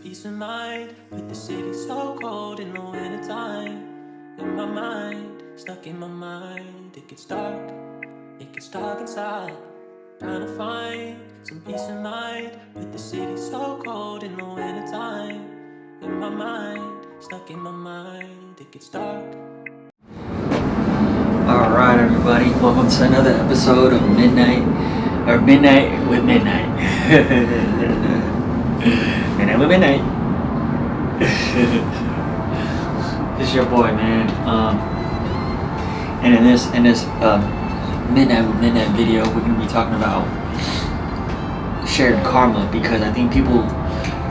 peace of mind, with the city so cold in the wintertime. In my mind, stuck in my mind, it gets dark inside. Trying to find some peace of mind, with the city so cold in the wintertime. In my mind, stuck in my mind, it gets dark. Alright everybody, welcome to another episode of Midnight with Midnight. Midnight with Midnight. This is your boy, man. And in this Midnight with Midnight video, we're gonna be talking about shared karma, because I think people,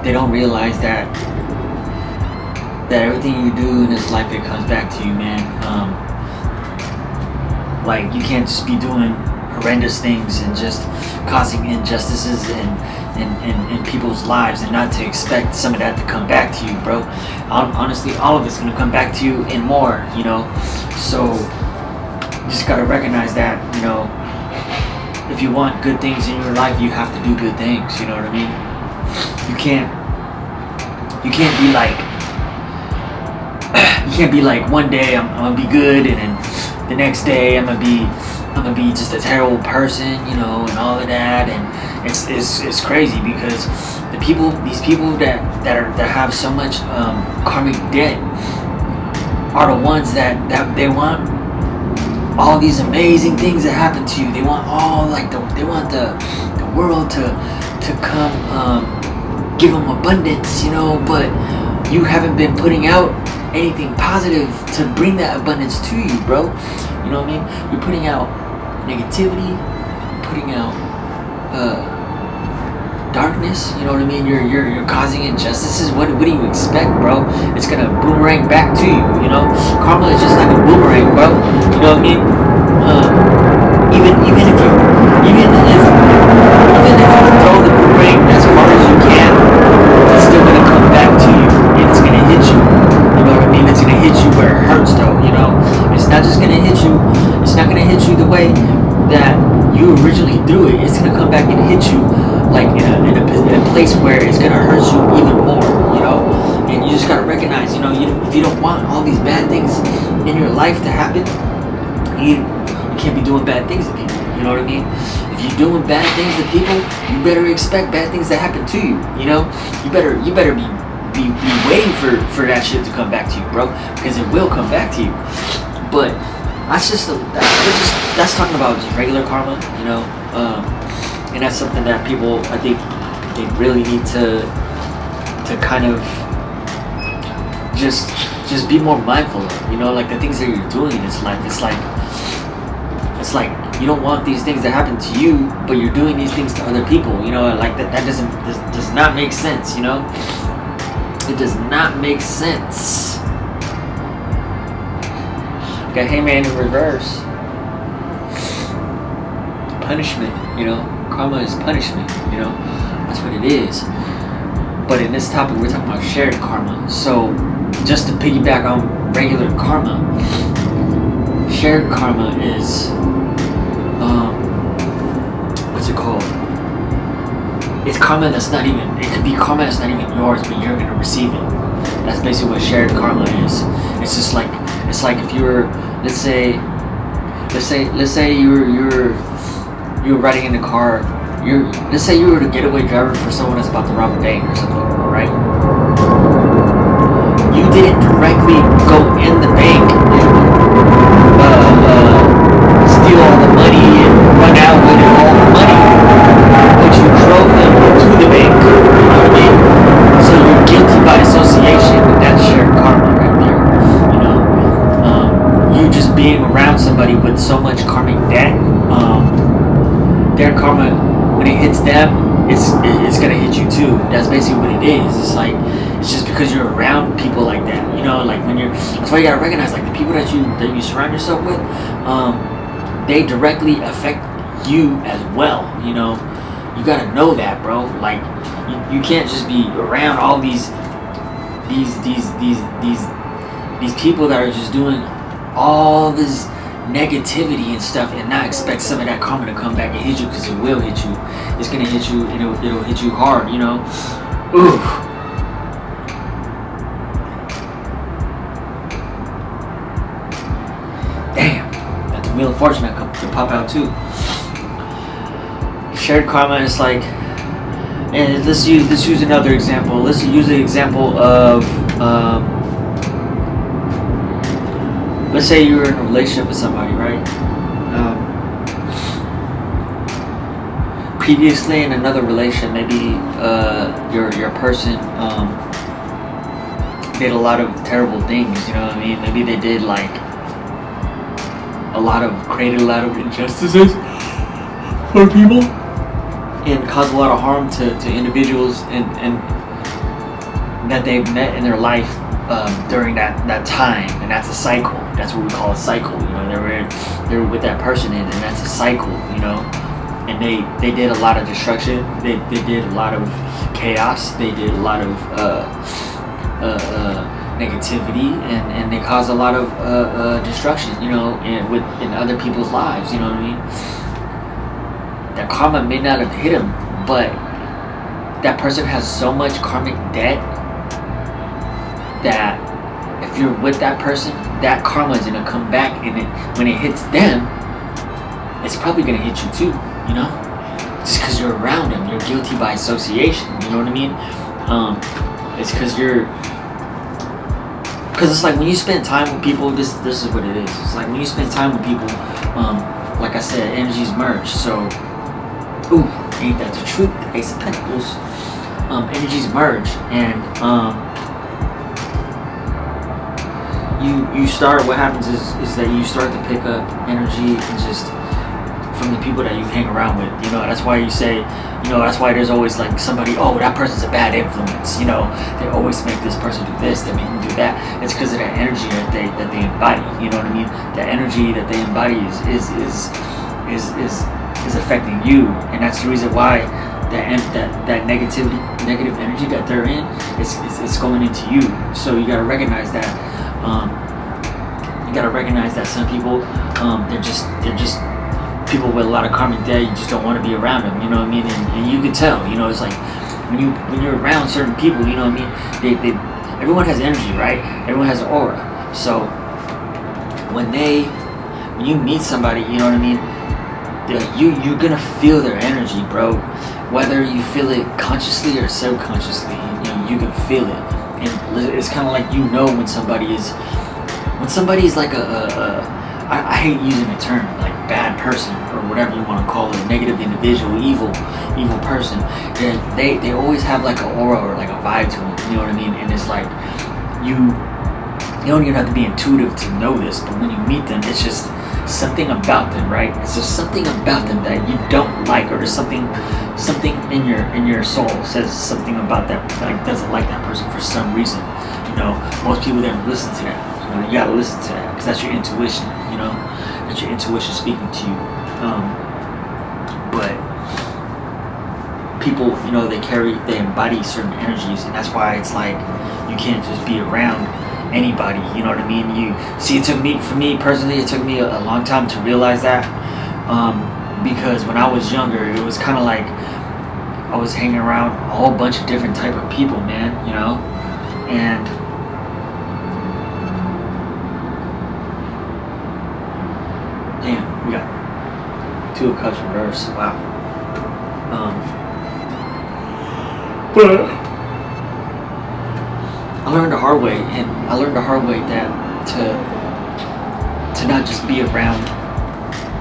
they don't realize that everything you do in this life, it comes back to you, man. Like, you can't just be doing horrendous things and just causing injustices in people's lives and not to expect some of that to come back to you, bro. Honestly, all of it's gonna come back to you and more, you know. So you just gotta recognize that, you know, if you want good things in your life, you have to do good things. You know what I mean? You can't be like one day I'm gonna be good, and then the next day I'm gonna be just a terrible person, you know, and all of that. And it's crazy, because these people that have so much karmic debt are the ones that they want all these amazing things that happen to you. They want they want the world to come give them abundance, you know, but you haven't been putting out anything positive to bring that abundance to you, bro. You know what I mean? You're putting out negativity, putting out darkness. You know what I mean? You're causing injustices. What do you expect, bro? It's gonna boomerang back to you. You know, karma is just like a boomerang, bro. You know what I mean? Even if you throw the boomerang as far as you can, it's still gonna come back to you, and it's gonna hit you. You know what I mean? It's gonna hit you where it hurts, though. You know, it's not just gonna hit you. It's not gonna hit you the way that you originally threw it. It's gonna come back and hit you like in a place where it's gonna hurt you even more. You know, and you just gotta recognize, you know, if you don't want all these bad things in your life to happen, you can't be doing bad things to people. You know what I mean? If you're doing bad things to people, you better expect bad things to happen to you. You know, you better be waiting for that shit to come back to you, bro, because it will come back to you. But that's talking about just regular karma, you know, and that's something that people, I think, they really need to kind of just be more mindful of, you know, like the things that you're doing. It's like you don't want these things to happen to you, but you're doing these things to other people, you know, like that does not make sense, you know. It does not make sense. Got Hangman in reverse. Punishment, you know. Karma is punishment, you know. That's what it is. But in this topic, we're talking about shared karma. So, just to piggyback on regular karma, shared karma is, what's it called? It's karma that's not even, it could be karma that's not even yours, but you're gonna receive it. That's basically what shared karma is. It's just like, it's like if you were, let's say you're riding in a car, let's say you were the getaway driver for someone that's about to rob a bank or something, alright? You didn't directly go in the bank and steal all the money and run out with all the money, but you drove them to the bank, you know what I mean? So you're guilty by association. That's shared karma right there, you know? You just being around somebody with so much karmic debt, their karma, when it hits them, it's gonna hit you too. That's basically what it is. It's like, it's just because you're around people like that, you know, like when that's why you gotta recognize, like, the people that you surround yourself with, they directly affect you as well, you know. You gotta know that, bro. Like, you can't just be around all these people that are just doing all this negativity and stuff and not expect some of that karma to come back and hit you, because it will hit you. It's gonna hit you, and it'll hit you hard, you know. Ooh. fortune to pop out too. Shared karma is like, and let's use another example. Let's use the example of, let's say you're in a relationship with somebody, right? Previously in another relation, maybe your person did a lot of terrible things. You know what I mean? Maybe they did like created a lot of injustices for people and caused a lot of harm to individuals and that they've met in their life during that time, and that's a cycle. That's what we call a cycle. You know, they were with that person, and that's a cycle. You know, and they did a lot of destruction. They did a lot of chaos. They did a lot of negativity, and they caused a lot of destruction. You know, in other people's lives. You know what I mean? That karma may not have hit him, but that person has so much karmic debt that if you're with that person, that karma is gonna come back, and when it hits them, it's probably gonna hit you too. You know, just because you're around them, you're guilty by association. You know what I mean? It's because it's like when you spend time with people. This is what it is. It's like when you spend time with people. Like I said, energies merge. So, ooh, ain't that the truth? Ace of Pentacles. Energies merge, and you start. What happens is that you start to pick up energy and just from the people that you hang around with. You know, that's why you say, you know, that's why there's always like somebody, oh, that person's a bad influence. You know, they always make this person do this, they make them do that. It's because of that energy that they embody. You know what I mean? That energy that they embody is affecting you, and that's the reason why that negative energy that they're in is going into you. So you gotta recognize that. You gotta recognize that some people, they're just people with a lot of karmic debt. You just don't want to be around them. You know what I mean? And you can tell. You know, it's like when you're around certain people. You know what I mean? Everyone has energy, right? Everyone has an aura. So when you meet somebody, you know what I mean? You're gonna feel their energy, bro. Whether you feel it consciously or subconsciously, you know, you can feel it. And it's kind of like, you know, when somebody is like I hate using the term like bad person or whatever you want to call it, negative individual, evil person. They always have like an aura or like a vibe to them. You know what I mean? And it's like you don't even have to be intuitive to know this, but when you meet them, it's just something about them, right? It's just something about them that you don't like, or there's something in your soul says something about that, like doesn't like that person for some reason. You know, most people don't listen to that. You know, you gotta listen to that because that's your intuition. You know, that's your intuition speaking to you. But people, you know, they embody certain energies, and that's why it's like you can't just be around anybody. You know what I mean? You see, for me personally, it took me a long time to realize that, because when I was younger, it was kind of like I was hanging around a whole bunch of different type of people, man. You know, and damn, we got Two of Cups reversed. Wow. But I learned the hard way, that to not just be around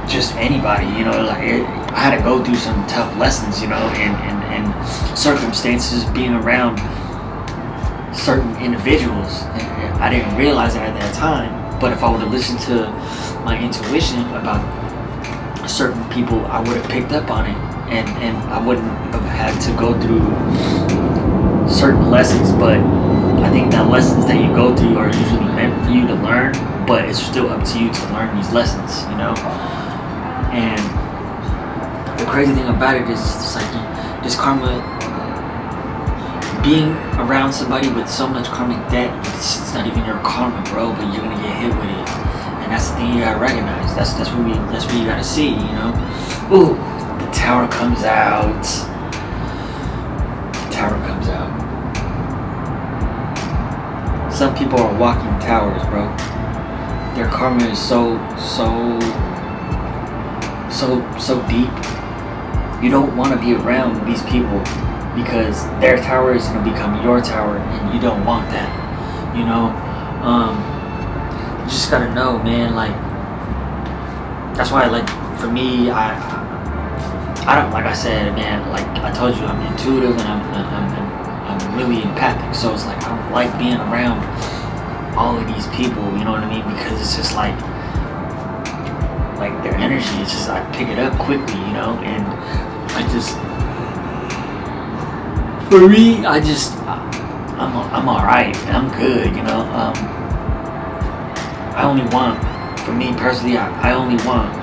just anybody. You know, like I had to go through some tough lessons. You know, and circumstances being around certain individuals. And I didn't realize it at that time. But if I would have listened to my intuition about certain people, I would have picked up on it, and I wouldn't have had to go through certain lessons. But I think that lessons that you go through are usually meant for you to learn, but it's still up to you to learn these lessons, you know? And the crazy thing about it is it's like this karma, being around somebody with so much karmic debt, it's not even your karma, bro, but you're gonna get hit with it. And that's the thing you gotta recognize. That's what you gotta see, you know? Ooh, the Tower comes out. The Tower comes out. Some people are walking towers, bro. Their karma is so so deep. You don't want to be around these people because their tower is going to become your tower, and you don't want that. You know, you just gotta know, man. Like, that's why, like, for me, I don't, like I said, man. Like I told you, I'm intuitive and I'm really empathic. So it's like I don't like being around all of these people. You know what I mean? Because it's just like their energy. It's just I pick it up quickly, you know, and I just, for me, I'm all right. I'm good, you know. I only want, for me personally, I only want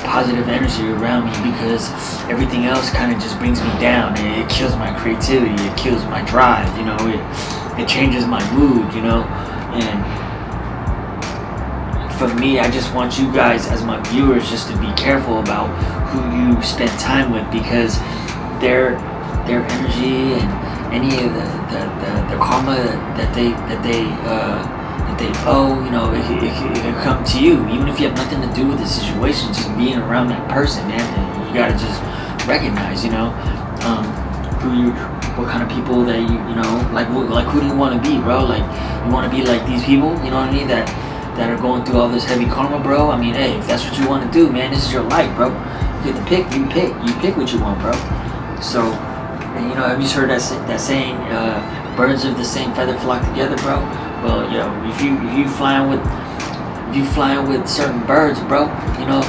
positive energy around me, because everything else kind of just brings me down. It kills my creativity. It kills my drive. You know, it changes my mood. You know, and for me, I just want you guys as my viewers just to be careful about who you spend time with, because their energy and any of the karma that they owe, you know, it can come to you, even if you have nothing to do with the situation. Just being around that person, man, you gotta just recognize, you know, what kind of people that you know, like who do you want to be, bro? Like, you want to be like these people, you know what I mean, that are going through all this heavy karma, bro. I mean, hey, if that's what you want to do, man, this is your life, bro. You get to pick, you pick what you want, bro. So, and, you know, have you heard that saying, birds of the same feather flock together, bro? Well, you know, if you flying with certain birds, bro, you know,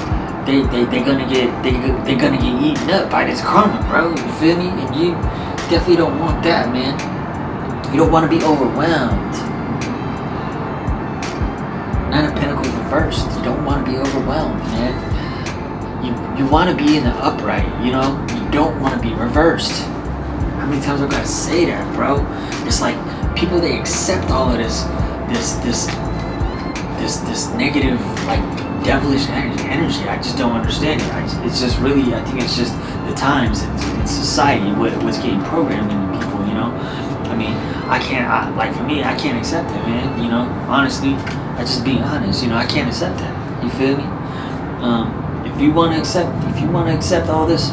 they're gonna get eaten up by this karma, bro. You feel me? And you definitely don't want that, man. You don't want to be overwhelmed. Nine of Pentacles reversed. You don't want to be overwhelmed, man. You want to be in the upright, you know? You don't want to be reversed. How many times I gotta say that, bro? It's like people, they accept all of this negative, like, devilish energy. I just don't understand it. It's just really, I think it's just the times in society, what's getting programmed into people, you know? I mean, like, for me, I can't accept it, man, you know? Honestly, I just being honest, you know, I can't accept that. You feel me? If you want to accept all this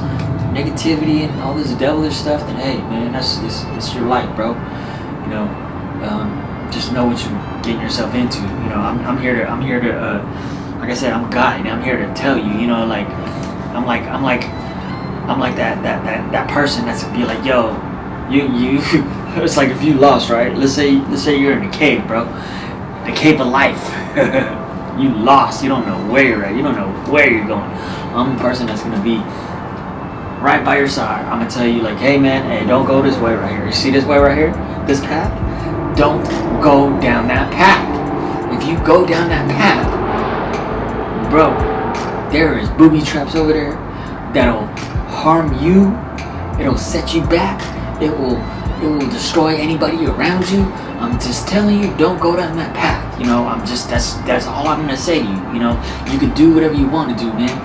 negativity and all this devilish stuff, then hey, man, it's your life, bro. You know, just know what you're getting yourself into. You know, I'm here to, like I said, I'm God, and I'm here to tell you. You know, like I'm like that person that's be like, yo, you. It's like if you lost, right? Let's say you're in a cave, bro. The cave of life. You lost. You don't know where you're at. You don't know where you're going. I'm the person that's gonna be right by your side. I'm gonna tell you, like, hey man, hey, don't go this way right here. You see this way right here? This path? Don't go down that path. If you go down that path, bro, there is booby traps over there that'll harm you. It'll set you back. It will destroy anybody around you. I'm just telling you, don't go down that path. You know, that's all I'm gonna say to you. You know, you can do whatever you want to do, man.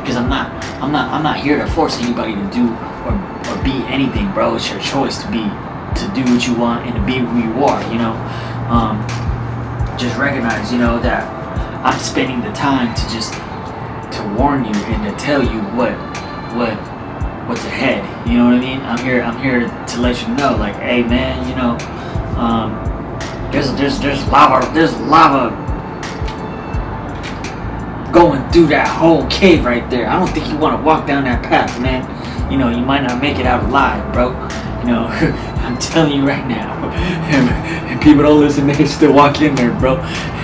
Because I'm not here to force anybody to do or be anything, bro. It's your choice to do what you want and to be who you are. You know, just recognize, you know, that I'm spending the time to warn you and to tell you what's ahead. You know what I mean? I'm here to let you know, like, hey man, you know, there's lava going through that whole cave right there. I don't think you want to walk down that path, man. You know, you might not make it out alive, bro. You know, I'm telling you right now. And people don't listen, they still walk in there, bro.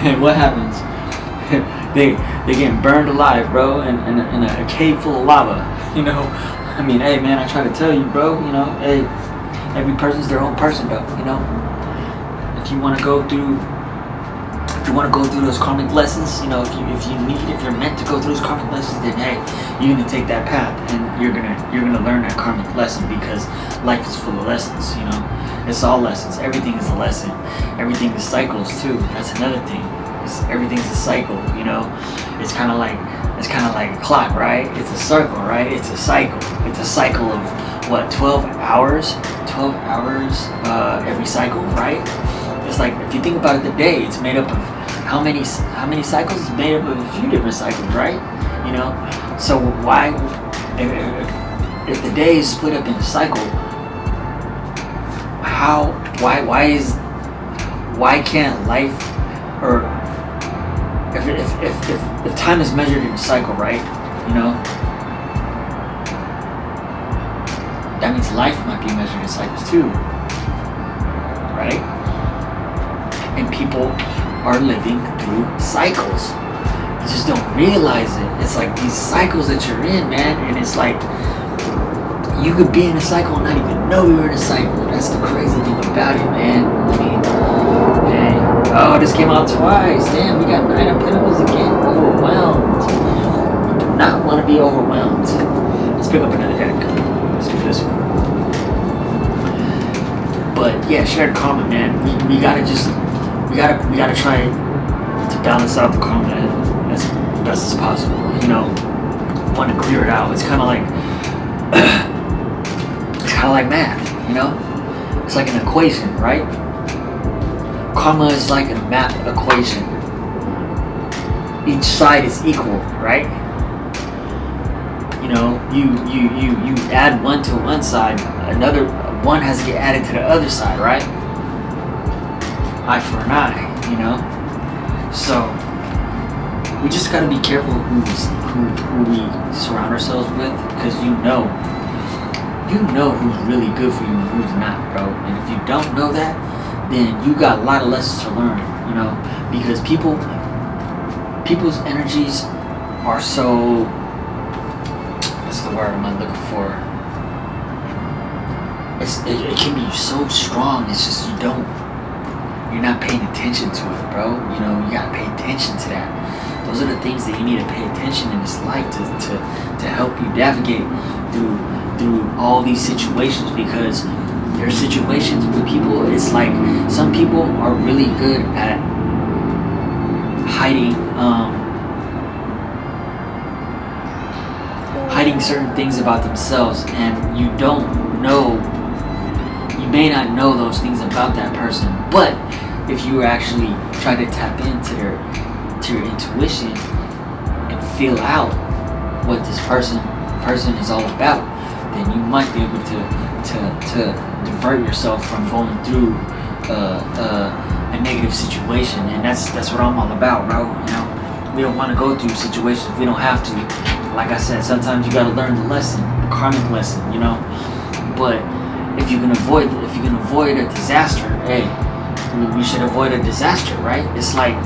And what happens? They get burned alive, bro, in a cave full of lava. You know, I mean, hey man, I try to tell you, bro. You know, hey, every person's their own person, though. You know, if you want to go through those karmic lessons, you know, if you're meant to go through those karmic lessons, then hey, you're gonna take that path and you're gonna learn that karmic lesson, because life is full of lessons. You know, it's all lessons. Everything is a lesson. Everything is cycles too. That's another thing. Everything's a cycle. You know, it's kind of like a clock, right? It's a circle, right? It's a cycle. It's a cycle of what, 12 hours? 12 hours every cycle, right? It's like, if you think about it, the day, it's made up of how many cycles is made up of a few different cycles, right? You know, so why, if the day is split up in a cycle, why can't life, or if time is measured in a cycle, right? You know, that means life might be measured in cycles too, right? And people are living through cycles. You just don't realize it. It's like these cycles that you're in, man, and it's like you could be in a cycle and not even know you're in a cycle. That's the crazy thing about it, man. I mean, hey, oh, this came out twice. Damn, we got 9 of Pentacles again. Overwhelmed. You do not want to be overwhelmed. Let's pick up another deck. Let's do this one. But yeah, shared karma, man. We gotta try to balance out the karma as best as possible. You know, want to clear it out. It's kind of like math. You know, it's like an equation, right? Karma is like a math equation. Each side is equal, right? You know, you add one to one side, another one has to get added to the other side, right? Eye for an eye, you know? So we just gotta be careful who we surround ourselves with, because you know who's really good for you and who's not, bro. And if you don't know that, then you got a lot of lessons to learn, you know? Because people's energies are so, what's the word I'm looking for? It can be so strong. It's just you're not paying attention to it, bro. You know, you gotta pay attention to that. Those are the things that you need to pay attention in this life to help you navigate through all these situations, because there are situations with people. It's like some people are really good at hiding certain things about themselves, and you may not know those things about that person. But if you actually try to tap into your intuition and feel out what this person is all about, then you might be able to divert yourself from going through a negative situation. And that's what I'm all about, bro. You know, we don't want to go through situations if we don't have to. Like I said, sometimes you got to learn the lesson, the karmic lesson, you know. But if you can avoid a disaster, hey, we should avoid a disaster, right? It's like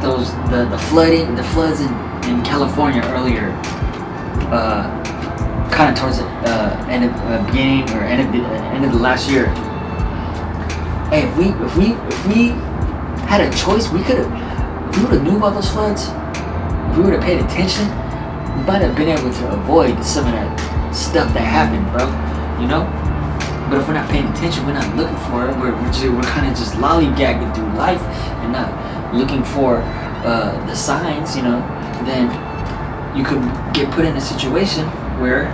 those the floods in California earlier, kind of towards the end of the last year. Hey, if we had a choice, we would have knew about those floods. If we would have paid attention, we might have been able to avoid some of that stuff that happened, bro. You know. But if we're not paying attention, we're not looking for it. We're kind of just lollygagging through life and not looking for the signs, you know. Then you could get put in a situation where,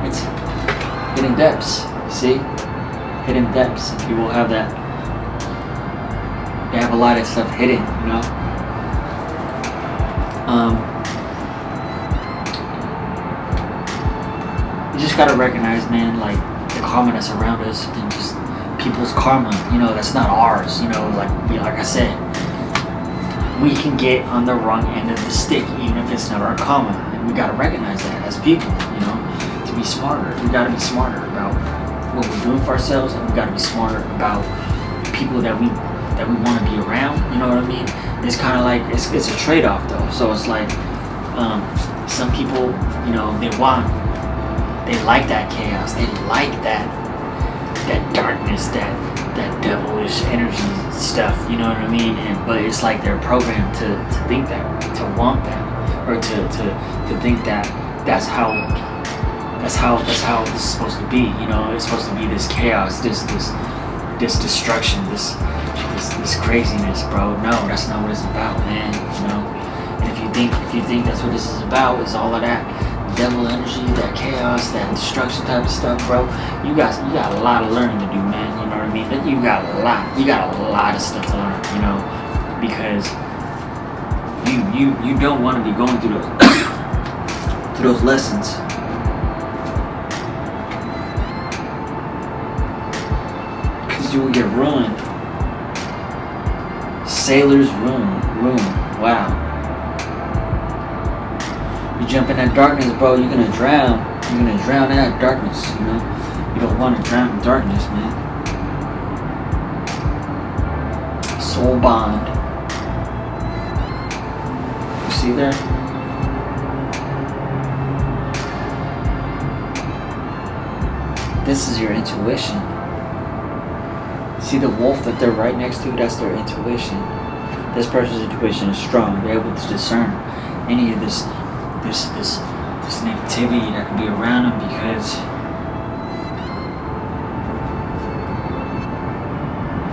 it's hidden depths. See, hidden depths. And people have that. They have a lot of stuff hidden, you know. You just gotta recognize, man, like the karma that's around us, and just people's karma. You know, that's not ours. You know, like I said, we can get on the wrong end of the stick, even if it's not our karma, and we gotta recognize that as people. You know, to be smarter, we gotta be smarter about what we're doing for ourselves, and we gotta be smarter about people that we want to be around. You know what I mean? It's kind of like it's a trade-off though. So it's like some people, you know, they like that chaos, they like that darkness, that devilish energy stuff. You know what I mean? But it's like they're programmed to think that, to want that, or to think that that's how this is supposed to be. You know, it's supposed to be this chaos, this destruction, this craziness, bro. No, that's not what it's about, man. You know, and if you think that's what this is about, is all of that, devil energy, that chaos, that destruction type of stuff, bro, you got a lot of learning to do, man. You know what I mean? But you got a lot of stuff to learn, you know, because you don't want to be going through those through those lessons. Because you will get ruined. Sailor's room. Wow. You jump in that darkness, bro, you're gonna drown. You're gonna drown in that darkness, you know? You don't want to drown in darkness, man. Soul bond. You see there? This is your intuition. See the wolf that they're right next to? That's their intuition. This person's intuition is strong. They're able to discern any of this negativity that can be around them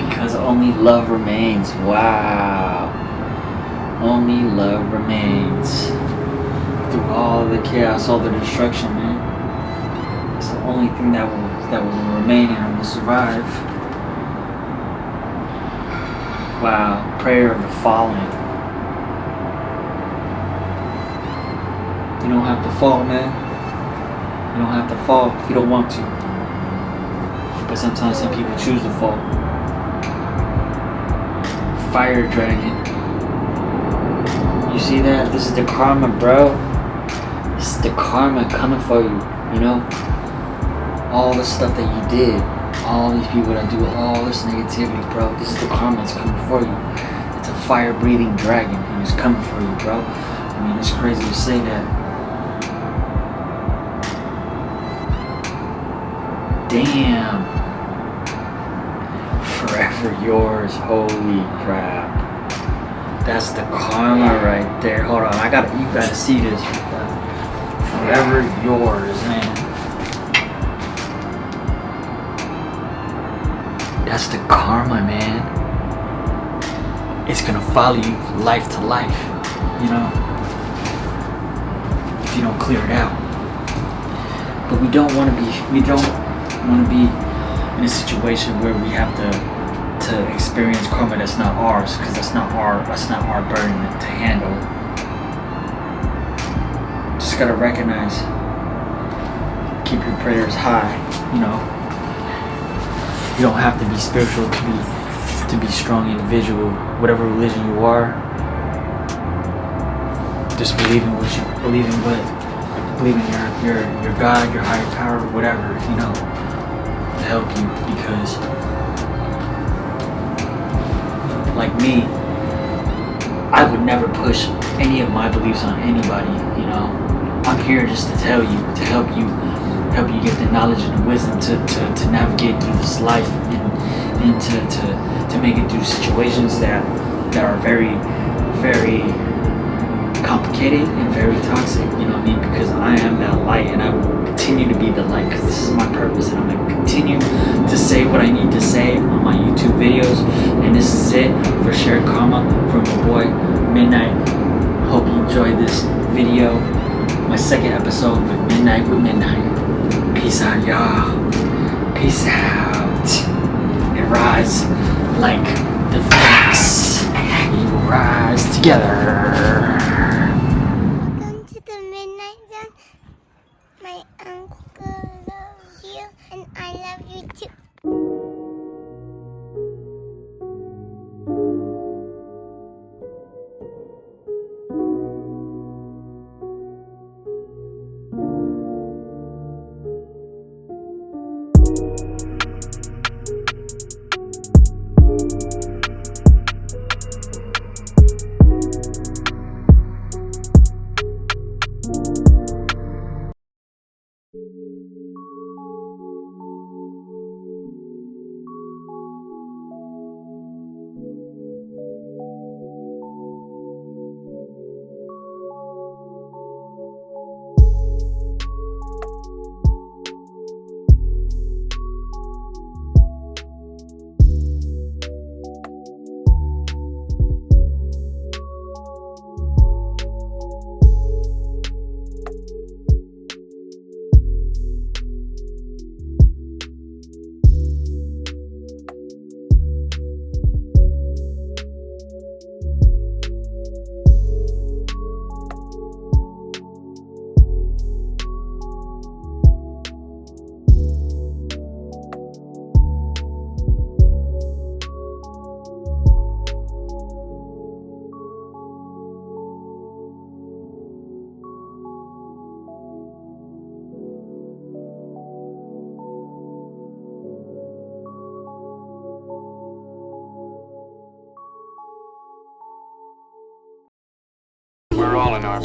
because only love remains. Wow. Only love remains through all the chaos, all the destruction, man. It's the only thing that will remain and will survive. Wow. Prayer of the fallen. You don't have to fall, man. You don't have to fall if you don't want to. But sometimes some people choose to fall. Fire dragon. You see that? This is the karma, bro. This is the karma coming for you, you know? All the stuff that you did. All these people that do all this negativity, bro. This is the karma that's coming for you. It's a fire-breathing dragon and it's coming for you, bro. I mean, it's crazy to say that. Damn. Forever yours. Holy crap. That's the karma right there. Hold on. You gotta see this. Forever yours, man. That's the karma, man. It's gonna follow you life to life, you know, if you don't clear it out. But we don't want to be in a situation where we have to experience karma that's not ours, because that's not our burden to handle. Just gotta recognize, keep your prayers high, you know. You don't have to be spiritual to be strong individual. Whatever religion you are, just believe in your God, your higher power, whatever, you know, to help you. Because like me, I would never push any of my beliefs on anybody, you know. I'm here just to tell you, to help you get the knowledge and the wisdom to navigate through this life and to make it through situations that are very, very complicated and very toxic, you know what I mean? Because I am that light and I will continue to be the light, because this is my purpose, and I'm going to continue to say what I need to say on my YouTube videos. And this is it for Shared Karma from my boy Midnight. Hope you enjoyed this video, my second episode with Midnight with Midnight. Peace out, y'all. Peace out. And rise like the phoenix. We will rise together. Welcome to the Midnight Zone. My uncle loves you, and I love you too.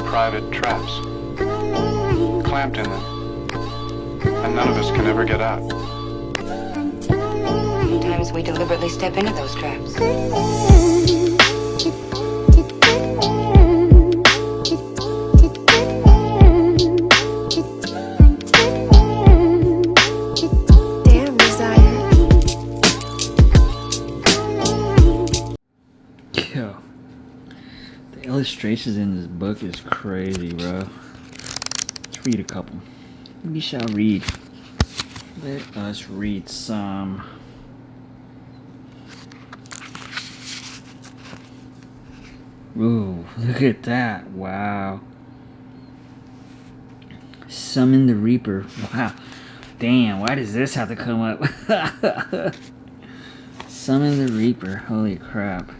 private traps, clamped in them, and none of us can ever get out. Sometimes we deliberately step into those traps. Damn, Desire. Yo, the illustrations in this book is crazy, bro. Let's read a couple. We shall read. Let us read some. Ooh, look at that. Wow. Summon the Reaper. Wow. Damn, why does this have to come up? Summon the Reaper. Holy crap.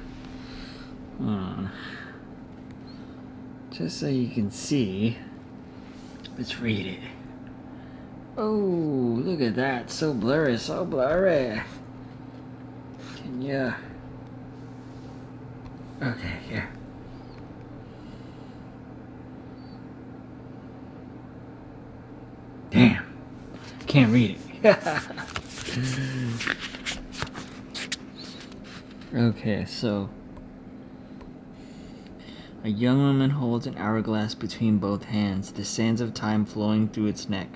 Hold on. Just so you can see. Let's read it. Oh, look at that. So blurry, so blurry. Can ya? Okay, here. Damn. Can't read it. Okay, so a young woman holds an hourglass between both hands, the sands of time flowing through its neck.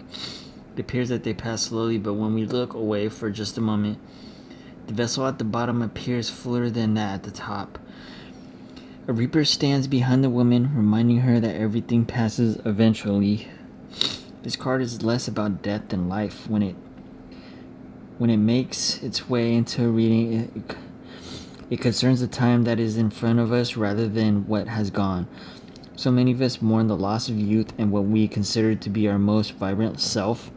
It appears that they pass slowly, but when we look away for just a moment, the vessel at the bottom appears fuller than that at the top. A reaper stands behind the woman, reminding her that everything passes eventually. This card is less about death than life. When it makes its way into a reading, it concerns the time that is in front of us rather than what has gone. So many of us mourn the loss of youth and what we consider to be our most vibrant self.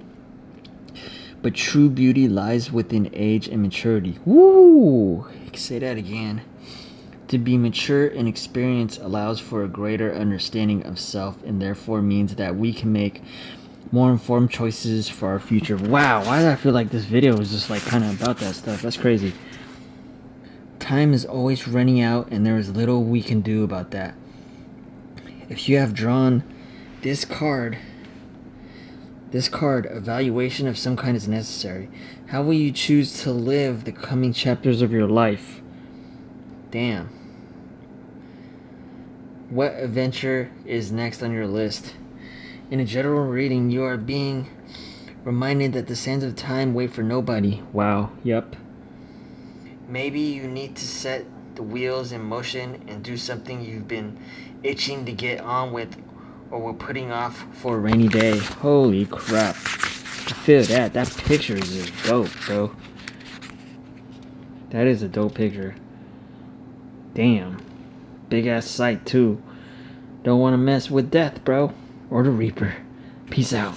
But true beauty lies within age and maturity. Woo! Say that again. To be mature and experienced allows for a greater understanding of self, and therefore means that we can make more informed choices for our future. Wow, why do I feel like this video is just like kind of about that stuff? That's crazy. Time is always running out, and there is little we can do about that. If you have drawn this card, evaluation of some kind is necessary. How will you choose to live the coming chapters of your life? Damn. What adventure is next on your list? In a general reading, you are being reminded that the sands of time wait for nobody. Wow, yep. Maybe you need to set the wheels in motion and do something you've been itching to get on with or were putting off for a rainy day. Holy crap. I feel that. That picture is just dope, bro. That is a dope picture. Damn. Big ass sight, too. Don't want to mess with death, bro. Or the Reaper. Peace out.